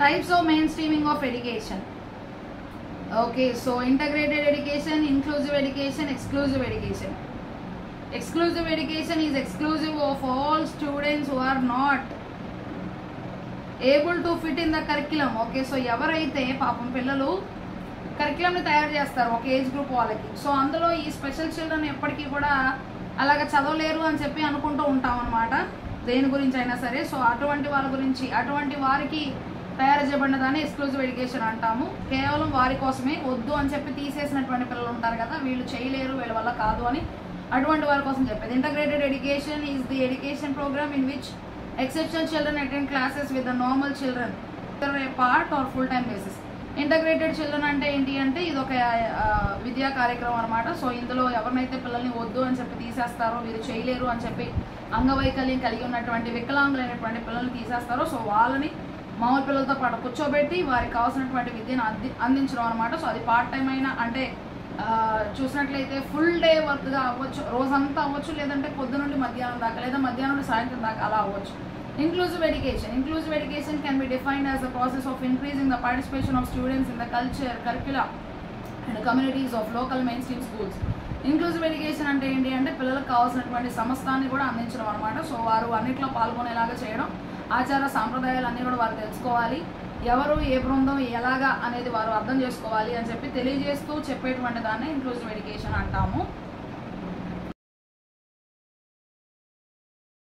Types of mainstreaming of education. Okay, so integrated education, inclusive education, exclusive education. Exclusive education is exclusive of all students who are not able to fit in the curriculum. Okay, so ఎవరైతే పాపం పిల్లలు కరిక్యులంని తయారు చేస్తారు ఒక age group వాళ్ళకి, so అందులో ఈ special children ఎప్పటికీ కూడా అలాగ చదవలేరు అని చెప్పి అనుకుంటూ ఉంటాం అనమాట, దేని గురించి అయినా సరే. సో అటువంటి వాళ్ళ గురించి, అటువంటి వారికి తయారు చేయబడిన దాన్ని ఎక్స్క్లూజివ్ ఎడ్యుకేషన్ అంటాము. కేవలం వారి కోసమే, వద్దు అని చెప్పి తీసేసినటువంటి పిల్లలు ఉంటారు కదా, వీళ్ళు చేయలేరు, వీళ్ళ వల్ల కాదు అని, అటువంటి వారి కోసం చెప్పేది. Integrated education is the education programme in which exceptional children attend classes with the normal children part or full time basis. Integrated children అంటే ఏంటి అంటే ఇది ఒక విద్యా కార్యక్రమం అనమాట. సో ఇందులో ఎవరినైతే పిల్లల్ని వద్దు అని చెప్పి తీసేస్తారో, వీరు చేయలేరు అని చెప్పి అంగవైకల్యం కలిగి ఉన్నటువంటి వికలాంగులైనటువంటి పిల్లల్ని తీసేస్తారో, సో వాళ్ళని మామూలు పిల్లలతో పాటు కూర్చోబెట్టి వారికి కావాల్సినటువంటి విద్యను అందించడం అనమాట. సో అది పార్ట్ టైం అయినా, అంటే చూసినట్లయితే ఫుల్ డే వర్క్గా అవ్వచ్చు, రోజంతా అవ్వచ్చు, లేదంటే పొద్దు నుండి మధ్యాహ్నం దాకా, లేదా మధ్యాహ్నం నుండి సాయంత్రం దాకా అలా అవ్వచ్చు. Inclusive education. Inclusive education can be defined as the process of increasing the participation of students in the culture, curricula and communities of local mainstream schools. Inclusive education అంటే ఏంటి అంటే పిల్లలకు కావాల్సినటువంటి సమస్తాన్ని కూడా అందించడం అనమాట. సో వారు అన్నింటిలో పాల్గొనేలాగా చేయడం, ఆచార సాంప్రదాయాలు అన్నీ కూడా వారు తెలుసుకోవాలి, ఎవరు ఏ బృందం ఎలాగా అనేది వారు అర్థం చేసుకోవాలి అని చెప్పి తెలియజేస్తూ చెప్పేటువంటి దాన్ని ఇంక్లూజివ్ ఎడ్యుకేషన్ అంటాము.